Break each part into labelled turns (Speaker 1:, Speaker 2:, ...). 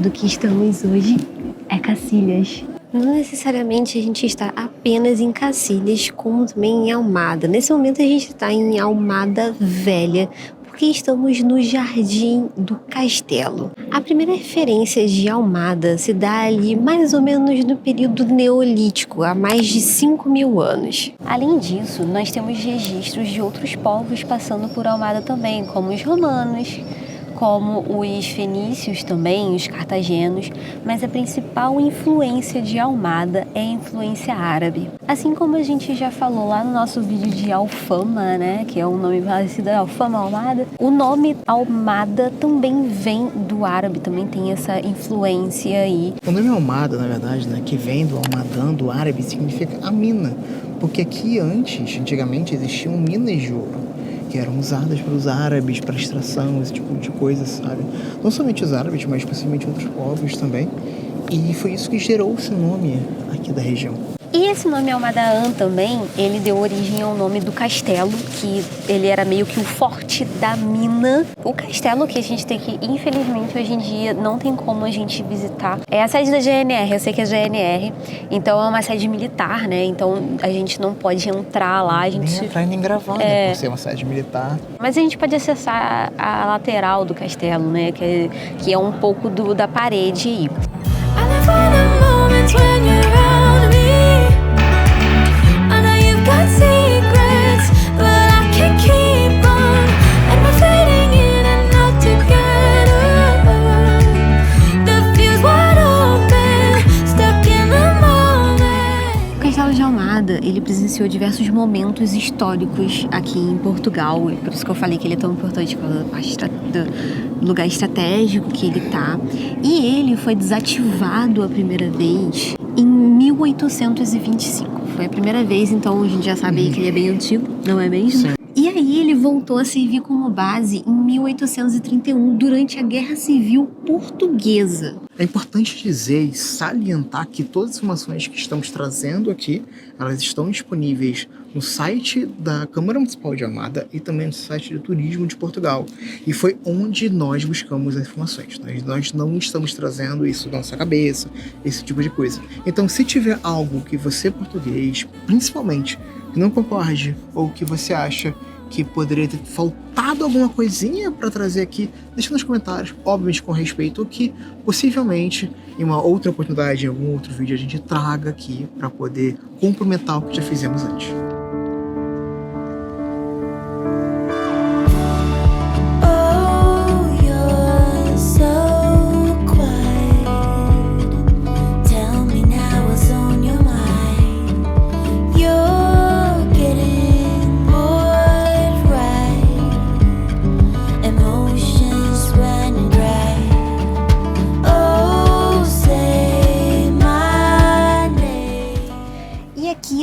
Speaker 1: estado que estamos hoje é Cacilhas. Não necessariamente a gente está apenas em Cacilhas, como também em Almada. Nesse momento a gente está em Almada Velha, porque estamos no Jardim do Castelo. A primeira referência de Almada se dá ali mais ou menos no período neolítico, há mais de 5.000 anos. Além disso, nós temos registros de outros povos passando por Almada também, como os romanos, como os fenícios também, os cartagenos, mas a principal influência de Almada é a influência árabe. Assim como a gente já falou lá no nosso vídeo de Alfama, né, que é um nome parecido a Alfama Almada, o nome Almada também vem do árabe, também tem essa influência aí.
Speaker 2: O nome Almada, na verdade, né, que vem do Almadan, do árabe, significa a mina, porque aqui antigamente existiam minas de ouro, que eram usadas pelos árabes para extração, esse tipo de coisa, sabe? Não somente os árabes, mas possivelmente outros povos também. E foi isso que gerou esse nome aqui da região.
Speaker 1: E esse nome Almadaã também, ele deu origem ao nome do castelo, que ele era meio que o forte da mina. O castelo que a gente tem aqui, infelizmente, hoje em dia não tem como a gente visitar. É a sede da GNR, eu sei que é a GNR, então é uma sede militar, né? Então a gente não pode entrar lá. Nem
Speaker 2: entrar e nem gravar, né? Por ser uma sede militar.
Speaker 1: Mas a gente pode acessar a lateral do castelo, né? Que é um pouco da parede aí. Ele presenciou diversos momentos históricos aqui em Portugal, e por isso que eu falei que ele é tão importante pela parte do lugar estratégico que ele tá. E ele foi desativado a primeira vez em 1825. Foi a primeira vez, então a gente já sabe que ele é bem antigo, não é mesmo? Sim. E aí ele voltou a servir como base em 1831, durante a Guerra Civil Portuguesa.
Speaker 2: É importante dizer e salientar que todas as informações que estamos trazendo aqui, elas estão disponíveis no site da Câmara Municipal de Almada e também no site de Turismo de Portugal. E foi onde nós buscamos as informações. Nós não estamos trazendo isso da nossa cabeça, esse tipo de coisa. Então, se tiver algo que você, português, principalmente, não concorde ou que você acha que poderia ter faltado alguma coisinha para trazer aqui, deixa nos comentários, obviamente com respeito ao que possivelmente em uma outra oportunidade, em algum outro vídeo a gente traga aqui para poder complementar o que já fizemos antes.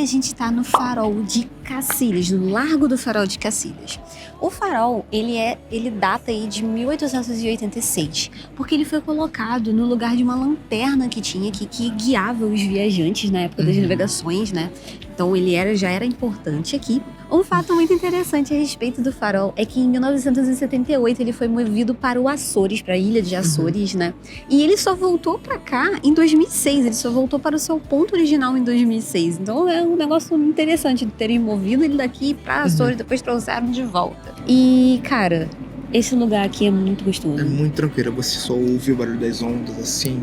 Speaker 1: A gente está no Farol de Cacilhas, no Largo do Farol de Cacilhas. O farol, ele data aí de 1886, porque ele foi colocado no lugar de uma lanterna que tinha aqui, que guiava os viajantes na época das navegações, né? Então ele já era importante aqui. Um fato muito interessante a respeito do farol é que em 1978 ele foi movido para o Açores, para a ilha de Açores, né? E ele só voltou para cá em 2006, ele só voltou para o seu ponto original em 2006. Então é um negócio interessante de terem movido ele daqui para Açores, depois trouxeram de volta. E, cara, esse lugar aqui é muito gostoso.
Speaker 2: É muito tranquilo, você só ouve o barulho das ondas, assim,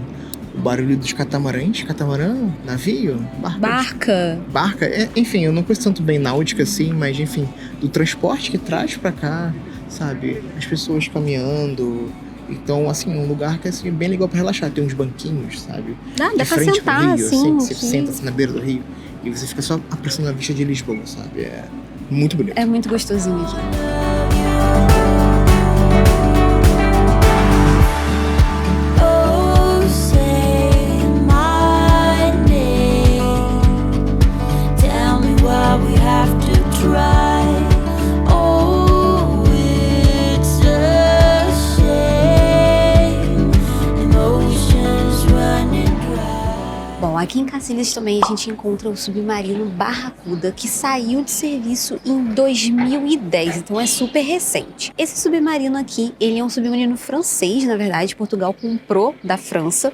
Speaker 2: o barulho dos catamarãs, catamarã, navio, barca, enfim, eu não conheço tanto bem náutica assim, mas enfim, do transporte que traz pra cá, sabe, as pessoas caminhando. Então, assim, um lugar que é assim, bem legal pra relaxar, tem uns banquinhos, sabe,
Speaker 1: dá
Speaker 2: de
Speaker 1: pra
Speaker 2: frente
Speaker 1: sentar,
Speaker 2: pro rio,
Speaker 1: assim,
Speaker 2: você senta assim, na beira do rio e você fica só apreciando a vista de Lisboa, sabe, é muito bonito.
Speaker 1: É muito gostosinho aqui. Aqui em Cacilhas também a gente encontra o submarino Barracuda, que saiu de serviço em 2010, então é super recente. Esse submarino aqui, ele é um submarino francês, na verdade, Portugal comprou da França.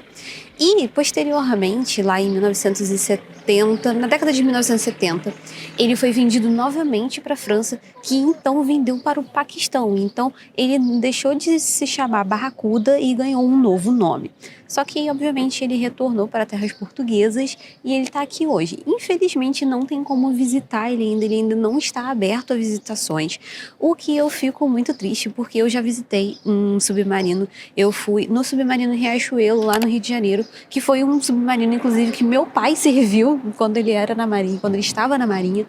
Speaker 1: E, posteriormente, lá em 1970, na década de 1970, ele foi vendido novamente para a França, que então vendeu para o Paquistão. Então, ele deixou de se chamar Barracuda e ganhou um novo nome. Só que, obviamente, ele retornou para terras portuguesas e ele está aqui hoje. Infelizmente, não tem como visitar ele ainda não está aberto a visitações, o que eu fico muito triste, porque eu já visitei um submarino. Eu fui no submarino Riachuelo, lá no Rio de Janeiro, que foi um submarino, inclusive, que meu pai serviu quando ele era na Marinha, quando ele estava na Marinha.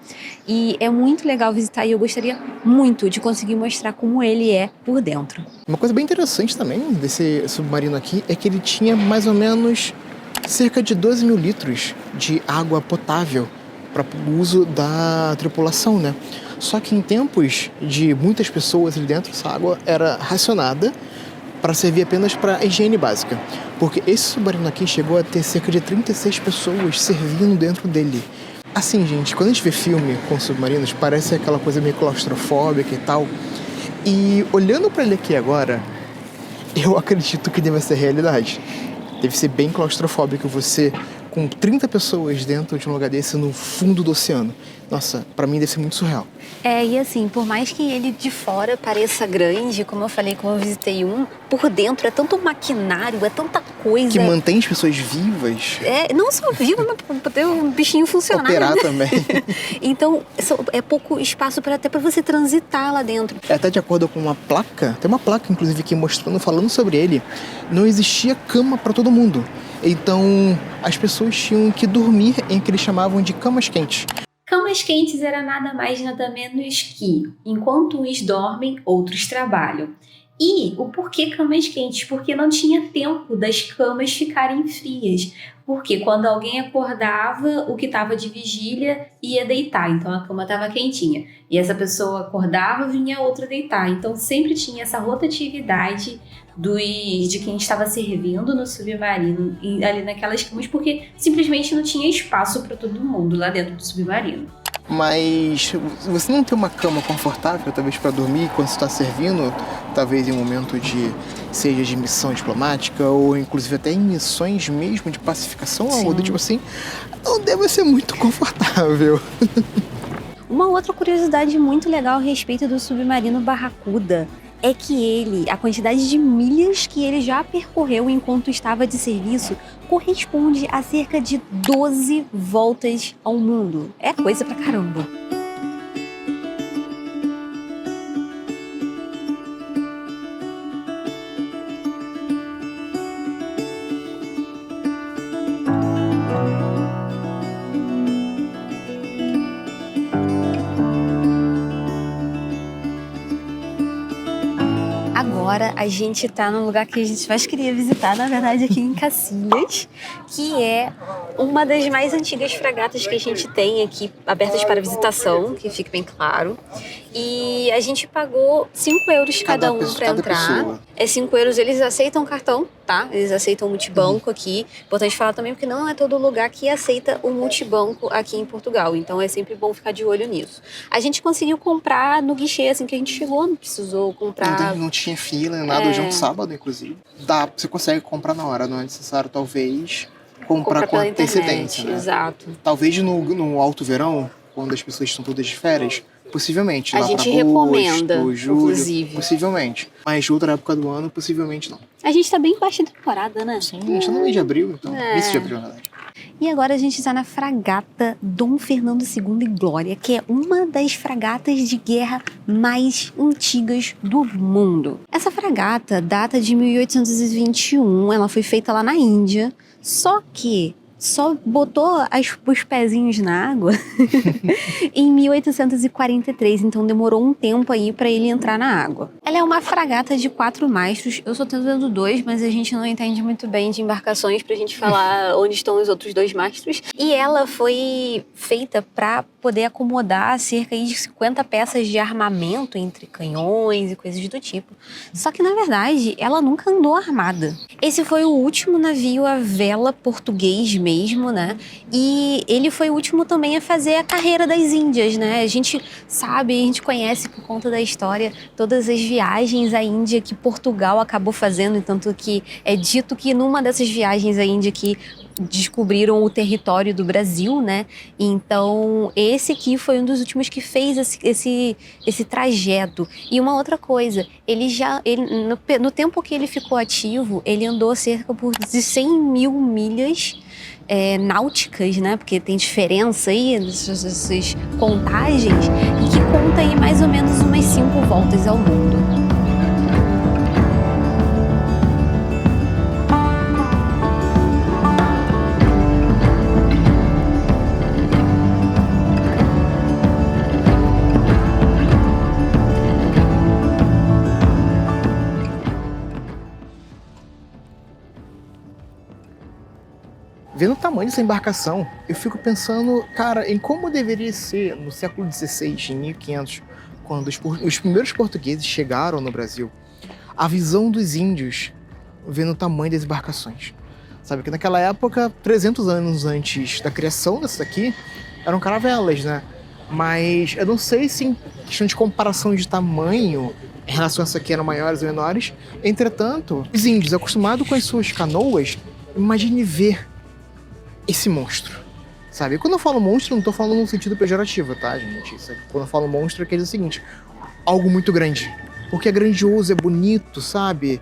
Speaker 1: E é muito legal visitar e eu gostaria muito de conseguir mostrar como ele é por dentro.
Speaker 2: Uma coisa bem interessante também desse submarino aqui é que ele tinha mais ou menos cerca de 12 mil litros de água potável para o uso da tripulação, né? Só que em tempos de muitas pessoas ali dentro, essa água era racionada para servir apenas para higiene básica. Porque esse submarino aqui chegou a ter cerca de 36 pessoas servindo dentro dele. Assim, gente, quando a gente vê filme com submarinos, parece aquela coisa meio claustrofóbica e tal. E olhando para ele aqui agora, eu acredito que deve ser realidade. Deve ser bem claustrofóbico você com 30 pessoas dentro de um lugar desse no fundo do oceano. Nossa, pra mim deve ser muito surreal.
Speaker 1: E assim, por mais que ele de fora pareça grande, como eu falei, como eu visitei um, por dentro é tanto maquinário, é tanta coisa.
Speaker 2: Que mantém as pessoas vivas.
Speaker 1: Não só viva, mas pra ter um bichinho funcionar.
Speaker 2: Operar também.
Speaker 1: Então, é pouco espaço até pra você transitar lá dentro.
Speaker 2: Até de acordo com uma placa, tem uma placa inclusive aqui mostrando, falando sobre ele, não existia cama pra todo mundo. Então, as pessoas tinham que dormir em que eles chamavam de camas quentes.
Speaker 3: Camas quentes era nada mais nada menos que, enquanto uns dormem, outros trabalham. E o porquê camas quentes? Porque não tinha tempo das camas ficarem frias. Porque quando alguém acordava, o que estava de vigília ia deitar. Então a cama estava quentinha. E essa pessoa acordava, vinha a outra deitar. Então sempre tinha essa rotatividade de quem estava servindo no submarino ali naquelas camas, porque simplesmente não tinha espaço para todo mundo lá dentro do submarino.
Speaker 2: Mas você não tem uma cama confortável, talvez para dormir quando você está servindo, talvez em um momento seja de missão diplomática ou inclusive até em missões mesmo de pacificação, algo do tipo assim, não deve ser muito confortável.
Speaker 1: Uma outra curiosidade muito legal a respeito do submarino Barracuda é que a quantidade de milhas que ele já percorreu enquanto estava de serviço corresponde a cerca de 12 voltas ao mundo. É coisa pra caramba. Agora a gente tá num lugar que a gente mais queria visitar, na verdade aqui em Cacilhas, que é uma das mais antigas fragatas que a gente tem aqui, abertas para visitação, que fique bem claro. E a gente pagou 5 euros cada um para entrar.
Speaker 2: Pessoa.
Speaker 1: É 5 euros, eles aceitam cartão, tá? Eles aceitam multibanco aqui. Importante falar também porque não é todo lugar que aceita o multibanco aqui em Portugal. Então é sempre bom ficar de olho nisso. A gente conseguiu comprar no guichê assim que a gente chegou, não precisou comprar.
Speaker 2: Não tinha fila, nada, hoje é um sábado, inclusive. Você consegue comprar na hora, não é necessário, talvez, comprar com antecedência, né?
Speaker 1: Exato.
Speaker 2: Talvez no alto verão, quando as pessoas estão todas de férias, possivelmente.
Speaker 1: A
Speaker 2: lá
Speaker 1: gente
Speaker 2: pra
Speaker 1: recomenda,
Speaker 2: agosto, julho,
Speaker 1: inclusive.
Speaker 2: Possivelmente. Mas outra época do ano, possivelmente não.
Speaker 1: A gente tá bem baixa temporada, né?
Speaker 2: Sim, a gente tá no mês de abril, então. Início de abril, na verdade.
Speaker 1: E agora a gente está na fragata Dom Fernando II e Glória, que é uma das fragatas de guerra mais antigas do mundo. Essa fragata data de 1821, ela foi feita lá na Índia, só que só botou os pezinhos na água em 1843, então demorou um tempo aí para ele entrar na água. Ela é uma fragata de 4 mastros, eu só tô vendo 2, mas a gente não entende muito bem de embarcações pra gente falar onde estão os outros 2 mastros. E ela foi feita para poder acomodar cerca de 50 peças de armamento entre canhões e coisas do tipo. Só que, na verdade, ela nunca andou armada. Esse foi o último navio à vela português mesmo, né? E ele foi o último também a fazer a carreira das Índias, né? A gente sabe, a gente conhece por conta da história todas as viagens à Índia que Portugal acabou fazendo, tanto que é dito que numa dessas viagens à Índia que descobriram o território do Brasil, né? Então, esse aqui foi um dos últimos que fez esse trajeto. E uma outra coisa, no tempo que ele ficou ativo, ele andou cerca de 100 mil milhas náuticas, né? Porque tem diferença aí nessas contagens, e que conta aí mais ou menos umas 5 voltas ao mundo.
Speaker 2: Vendo o tamanho dessa embarcação, eu fico pensando, cara, em como deveria ser no século XVI, em 1500, quando os primeiros portugueses chegaram no Brasil, a visão dos índios vendo o tamanho das embarcações. Sabe que naquela época, 300 anos antes da criação dessa aqui, eram caravelas, né? Mas eu não sei se em questão de comparação de tamanho, em relação a essa aqui eram maiores ou menores. Entretanto, os índios, acostumados com as suas canoas, imagine ver esse monstro, sabe? E quando eu falo monstro, não tô falando no sentido pejorativo, tá, gente? Quando eu falo monstro, quer dizer o seguinte: algo muito grande. Porque é grandioso, é bonito, sabe?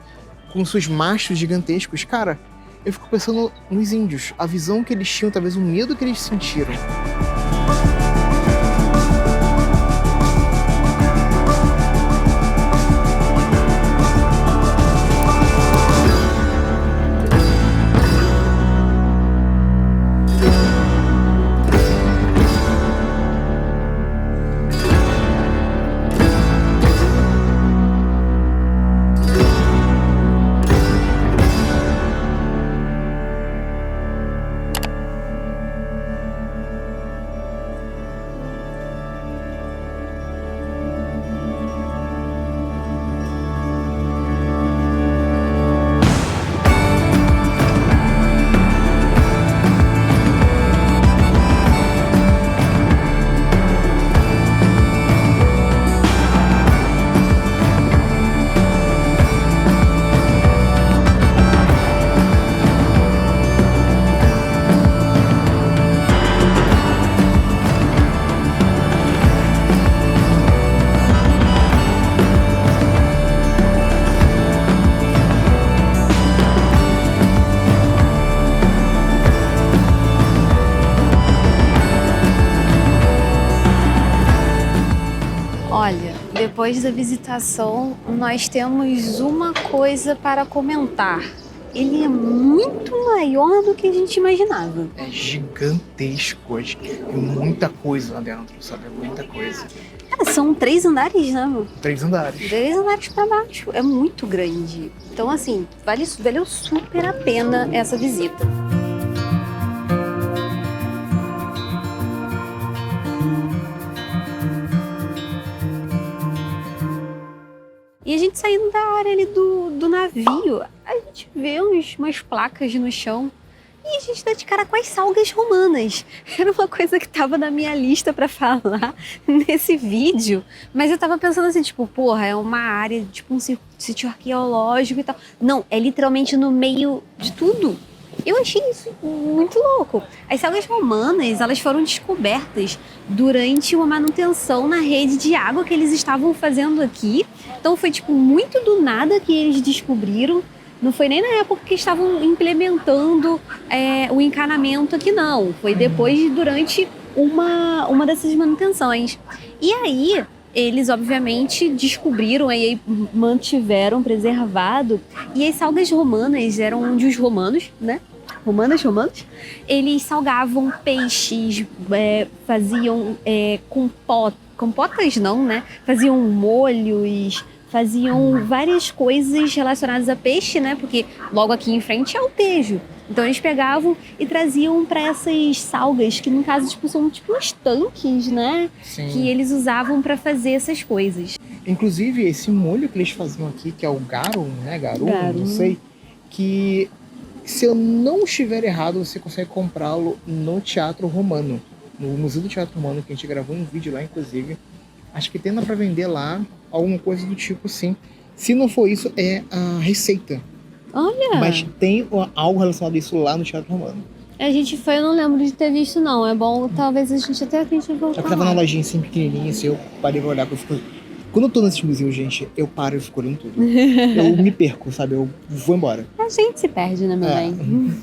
Speaker 2: Com seus mastros gigantescos. Cara, eu fico pensando nos índios, a visão que eles tinham, talvez o medo que eles sentiram.
Speaker 1: Olha, depois da visitação, nós temos uma coisa para comentar. Ele é muito maior do que a gente imaginava.
Speaker 2: É gigantesco, é muita coisa lá dentro, sabe? É muita coisa.
Speaker 1: Cara, são 3 andares, né, meu?
Speaker 2: 3 andares.
Speaker 1: 3 andares pra baixo. É muito grande. Então, assim, valeu super a pena essa visita. E a gente saindo da área ali do navio, a gente vê umas placas no chão e a gente dá de cara com as salgas romanas. Era uma coisa que tava na minha lista pra falar nesse vídeo, mas eu tava pensando assim, tipo, porra, é uma área, tipo um sítio arqueológico e tal. Não, é literalmente no meio de tudo. Eu achei isso muito louco. As salgas romanas, elas foram descobertas durante uma manutenção na rede de água que eles estavam fazendo aqui. Então foi tipo muito do nada que eles descobriram. Não foi nem na época que estavam implementando o encanamento aqui, não. Foi depois, durante uma dessas manutenções. E aí, eles obviamente descobriram e mantiveram preservado. E as salgas romanas eram onde os romanos, né? Romanos, eles salgavam peixes, faziam compotas não, né? Faziam molhos, faziam várias coisas relacionadas a peixe, né? Porque logo aqui em frente é o Tejo. Então eles pegavam e traziam para essas salgas, que no caso tipo, são tipo uns tanques, né?
Speaker 2: Sim.
Speaker 1: Que eles usavam para fazer essas coisas.
Speaker 2: Inclusive, esse molho que eles faziam aqui, que é o garum, né? Garum, não sei. Que, se eu não estiver errado, você consegue comprá-lo no Teatro Romano. No Museu do Teatro Romano, que a gente gravou um vídeo lá, inclusive. Acho que tem pra vender lá, alguma coisa do tipo, sim. Se não for isso, é a receita.
Speaker 1: Olha!
Speaker 2: Mas tem algo relacionado a isso lá no Teatro Romano.
Speaker 1: A gente foi, eu não lembro de ter visto, não. É bom, talvez a gente até tente voltar.
Speaker 2: Eu tava na lojinha assim, pequenininha, assim, eu parei pra olhar, quando eu tô nesses museus, gente, eu paro e fico olhando tudo. Eu me perco, sabe? Eu vou embora.
Speaker 1: A gente se perde, né, meu bem?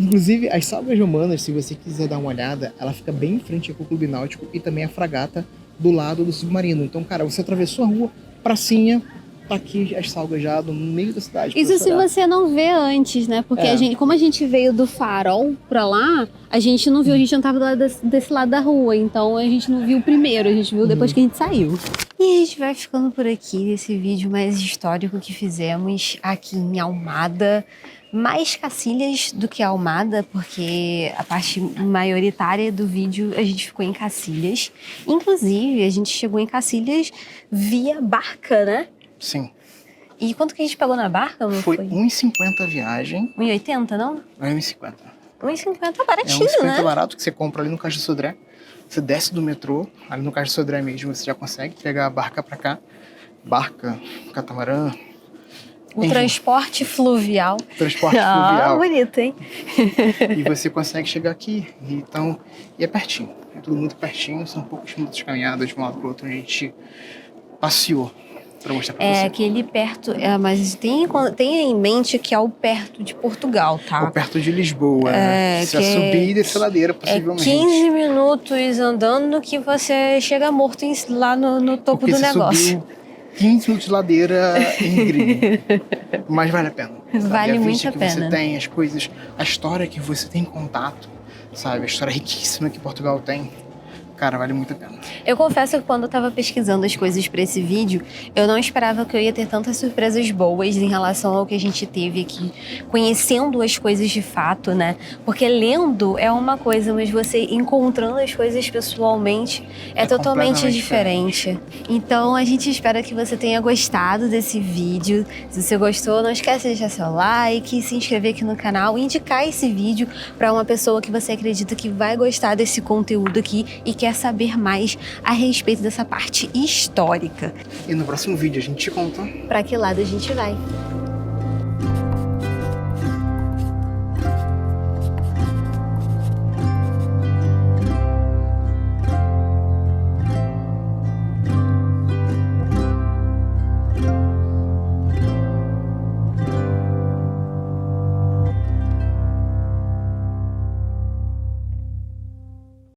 Speaker 2: Inclusive, as salgas romanas, se você quiser dar uma olhada, ela fica bem em frente ao Clube Náutico e também a fragata do lado do submarino. Então, cara, você atravessou a rua, pracinha, tá aqui as salgas já no meio da cidade.
Speaker 1: Isso se você não vê antes, né? Porque como a gente veio do Farol pra lá, a gente não viu, a gente não tava do lado desse lado da rua. Então a gente não viu primeiro, a gente viu depois que a gente saiu. E a gente vai ficando por aqui nesse vídeo mais histórico que fizemos aqui em Almada. Mais Cacilhas do que Almada, porque a parte maioritária do vídeo a gente ficou em Cacilhas. Inclusive, a gente chegou em Cacilhas via barca, né?
Speaker 2: Sim.
Speaker 1: E quanto que a gente pagou na barca?
Speaker 2: Foi 1,50 a viagem.
Speaker 1: 1,80, não?
Speaker 2: É 1,50.
Speaker 1: 1,50 baratinho,
Speaker 2: 1,50
Speaker 1: né?
Speaker 2: barato que você compra ali no Caixa Sodré. Você desce do metrô, ali no Caixa Sodré mesmo, você já consegue pegar a barca pra cá. Barca, catamarã.
Speaker 1: O transporte fluvial.
Speaker 2: Transporte fluvial.
Speaker 1: Bonito, hein?
Speaker 2: E você consegue chegar aqui. Então, e é pertinho. É tudo muito pertinho. São poucos minutos de caminhada de um lado pro outro. A gente passeou pra mostrar pra você.
Speaker 1: É aquele perto, mas tenha em mente que é o perto de Portugal, tá?
Speaker 2: Ou perto de Lisboa. Se subir e descer a ladeira, possivelmente.
Speaker 1: 15 minutos andando que você chega morto lá no topo
Speaker 2: Porque
Speaker 1: do negócio.
Speaker 2: Subiu 15 minutos de ladeira íngreme. Mas vale a pena. Sabe?
Speaker 1: Vale muito a
Speaker 2: que
Speaker 1: pena.
Speaker 2: Você tem as coisas, a história que você tem contato, sabe? A história riquíssima que Portugal tem. Cara, vale muito a pena.
Speaker 1: Eu confesso que quando eu tava pesquisando as coisas pra esse vídeo, eu não esperava que eu ia ter tantas surpresas boas em relação ao que a gente teve aqui, conhecendo as coisas de fato, né? Porque lendo é uma coisa, mas você encontrando as coisas pessoalmente é totalmente diferente. Então a gente espera que você tenha gostado desse vídeo. Se você gostou, não esquece de deixar seu like, se inscrever aqui no canal e indicar esse vídeo pra uma pessoa que você acredita que vai gostar desse conteúdo aqui e quer saber mais a respeito dessa parte histórica.
Speaker 2: E no próximo vídeo a gente te conta
Speaker 1: pra que lado a gente vai.